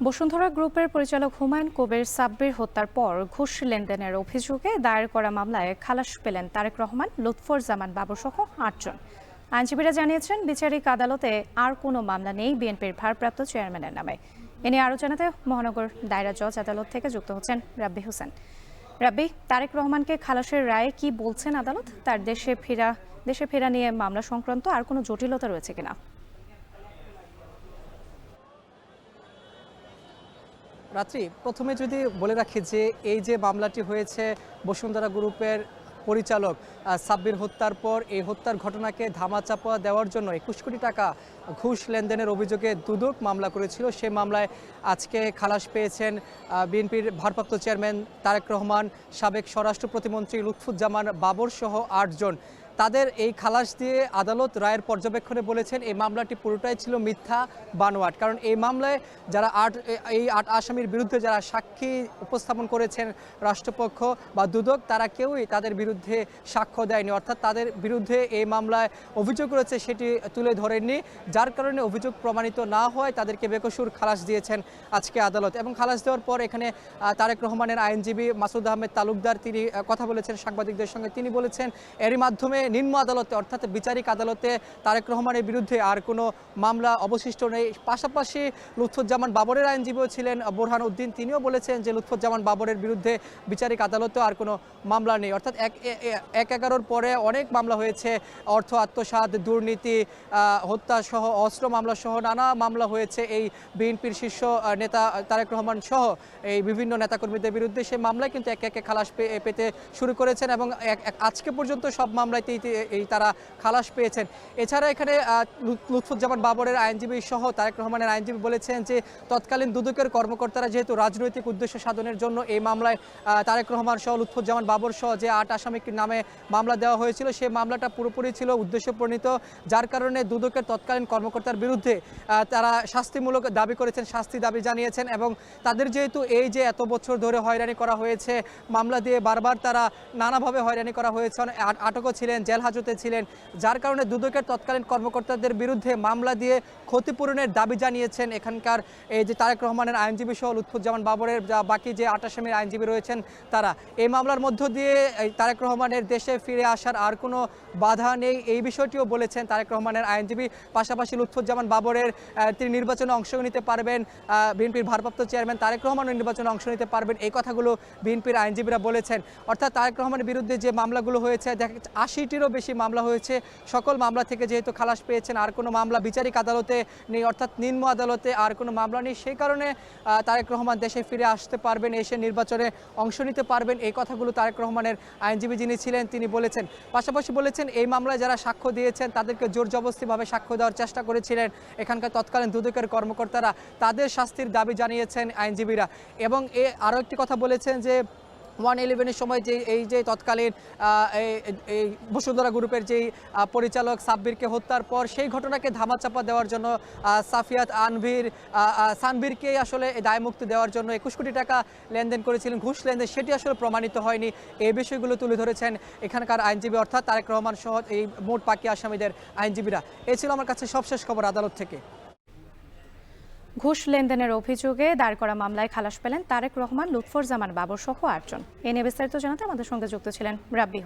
বসুন্ধরা গ্রুপের পরিচালক হুমায়ুন কবির সাব্বির হত্যার পর ঘুষ লেনদেনের অভিযোগে দায়ের করা মামলায় খালাস পেলেন তারেক রহমান, লুৎফর জামান বাবুসহ ৮ জন। আইনজীবীরা জানিয়েছেন, বিচারিক আদালতে আর কোনো মামলা নেই বিএনপির ভারপ্রাপ্ত চেয়ারম্যানের নামে। এ নিয়ে আরও জানাতে মহানগর দায়রা জজ আদালত থেকে যুক্ত হচ্ছেন রাব্বি হোসেন। রাব্বি, তারেক রহমানকে খালাসের রায়ে কি বলছেন আদালত? তার দেশে ফেরা নিয়ে মামলা সংক্রান্ত আর কোনো জটিলতা রয়েছে কিনা? রাত্রি, প্রথমে যদি বলে রাখি যে এই যে মামলাটি হয়েছে বসুন্ধরা গ্রুপের পরিচালক সাব্বির হত্যার পর, এই হত্যার ঘটনাকে ধামাচাপা দেওয়ার জন্য ২১ কোটি টাকা ঘুষ লেনদেনের অভিযোগে দুদক মামলা করেছিল। সেই মামলায় আজকে খালাস পেয়েছেন বিএনপির ভারপ্রাপ্ত চেয়ারম্যান তারেক রহমান, সাবেক স্বরাষ্ট্র প্রতিমন্ত্রী লুৎফুজ্জামান বাবর সহ ৮ জন। তাদের এই খালাস দিয়ে আদালত রায়ের পর্যবেক্ষণে বলেছেন এই মামলাটি পুরোটাই ছিল মিথ্যা বানোয়াট। কারণ এই মামলায় যারা এই আট আসামির বিরুদ্ধে যারা সাক্ষী উপস্থাপন করেছেন রাষ্ট্রপক্ষ বা দুদক, তারা কেউই তাদের বিরুদ্ধে সাক্ষ্য দেয়নি, অর্থাৎ তাদের বিরুদ্ধে এই মামলায় অভিযোগ রয়েছে সেটি তুলে ধরেননি। যার কারণে অভিযোগ প্রমাণিত না হয় তাদেরকে বেকসুর খালাস দিয়েছেন আজকে আদালত। এবং খালাস দেওয়ার পর এখানে তারেক রহমানের আইনজীবী মাসুদ আহমেদ তালুকদার তিনি কথা বলেছেন সাংবাদিকদের সঙ্গে। তিনি বলেছেন এরই মাধ্যমে নিম্ন আদালতে অর্থাৎ বিচারিক আদালতে তারেক রহমানের বিরুদ্ধে আর কোনো মামলা অবশিষ্ট নেই। পাশাপাশি লুৎফুজ্জামান বাবরের আইনজীবীও ছিলেন বোরহান উদ্দিন, তিনিও বলেছেন যে লুৎফুজ্জামান বাবরের বিরুদ্ধে বিচারিক আদালতেও আর কোনো মামলা নেই। অর্থাৎ ১/১১ পরে অনেক মামলা হয়েছে, অর্থ আত্মসাৎ, দুর্নীতি, হত্যা সহ অস্ত্র মামলা সহ নানা মামলা হয়েছে এই বিএনপির শীর্ষ নেতা তারেক রহমান সহ এই বিভিন্ন নেতাকর্মীদের বিরুদ্ধে। সেই মামলায় কিন্তু একে একে খালাস পেতে শুরু করেছেন এবং আজকে পর্যন্ত সব মামলাতেই তারা খালাস পেয়েছেন। এছাড়া এখানে লুৎফুজ্জামান বাবরের আইনজীবী সহ তারেক রহমানের আইনজীবী বলেছেন যে তৎকালীন দুদকের কর্মকর্তারা যেহেতু রাজনৈতিক উদ্দেশ্য সাধনের জন্য এই মামলায় তারেক রহমান সহ লুৎফুজ্জামান বাবর সহ যে ৮ আসামির নামে মামলা দেওয়া হয়েছিল, সেই মামলাটা পুরোপুরি ছিল উদ্দেশ্যপ্রণীত। যার কারণে দুদকের তৎকালীন কর্মকর্তার বিরুদ্ধে তারা শাস্তিমূলক দাবি করেছেন, শাস্তি দাবি জানিয়েছেন। এবং তাদের যেহেতু এই যে এত বছর ধরে হয়রানি করা হয়েছে, মামলা দিয়ে বারবার তারা নানাভাবে হয়রানি করা হয়েছে, আটকও ছিলেন, জেল হাজতে ছিলেন, যার কারণে দুদকের তৎকালীন কর্মকর্তাদের বিরুদ্ধে মামলা দিয়ে ক্ষতিপূরণের দাবি জানিয়েছেন এখানকার এই যে তারেক রহমানের আইনজীবী সহ লুৎফুজ্জামান বাবরের বাকি যে ৮ আসামির আইনজীবী রয়েছেন তারা। এই মামলার মধ্য দিয়ে তারেক রহমানের দেশে ফিরে আসার আর কোনো বাধা নেই, এই বিষয়টিও বলেছেন তারেক রহমানের আইনজীবী। পাশাপাশি লুৎফুজ্জামান বাবরের তিনি নির্বাচনে অংশ নিতে পারবেন, বিএনপির ভারপ্রাপ্ত চেয়ারম্যান তারেক রহমানও নির্বাচনে অংশ নিতে পারবেন, এই কথাগুলো বিএনপির আইনজীবীরা বলেছেন। অর্থাৎ তারেক রহমানের বিরুদ্ধে যে মামলাগুলো হয়েছে, ৮০টিরও বেশি মামলা হয়েছে, সকল মামলা থেকে যেহেতু খালাস পেয়েছেন, আর কোনো মামলা বিচারিক আদালতে নেই, অর্থাৎ নিম্ন আদালতে আর কোনো মামলা নেই। সেই কারণে তারেক রহমান দেশে ফিরে আসতে পারবেন, এসে নির্বাচনে অংশ নিতে পারবেন, এই কথাগুলো তারেক রহমানের আইনজীবী যিনি ছিলেন তিনি বলেছেন। পাশাপাশি বলেছেন এই মামলায় যারা সাক্ষ্য দিয়েছেন তাদেরকে জোর জবরদস্তিভাবে সাক্ষ্য দেওয়ার চেষ্টা করেছিলেন এখানকার তৎকালীন দুদকের কর্মকর্তারা, তাদের শাস্তির দাবি জানিয়েছেন আইনজীবীরা। এবং আরও একটি কথা বলেছেন যে 111-এর সময় এই যে তৎকালীন এই বসুন্ধরা গ্রুপের যেই পরিচালক সাব্বিরকে হত্যার পর সেই ঘটনাকে ধামাচাপা দেওয়ার জন্য সাফিয়াত সানভীরকে আসলে দায়মুক্তি দেওয়ার জন্য ২১ কোটি টাকা লেনদেন করেছিলেন, ঘুষ লেনদেন, সেটি আসলে প্রমাণিত হয়নি। এই বিষয়গুলো তুলে ধরেছেন এখানকার আইনজীবী অর্থাৎ তারেক রহমান সহ এই মোট বাকি আসামিদের আইনজীবীরা। এই ছিল আমার কাছে সবশেষ খবর আদালত থেকে। ঘুষ লেনদেনের অভিযোগে দায়ের করা মামলায় খালাস পেলেন তারেক রহমান, লুৎফর জামান বাবর সহ ৮ জন। এ নিয়ে বিস্তারিত জানাতে আমাদের সঙ্গে যুক্ত ছিলেন রাব্বি।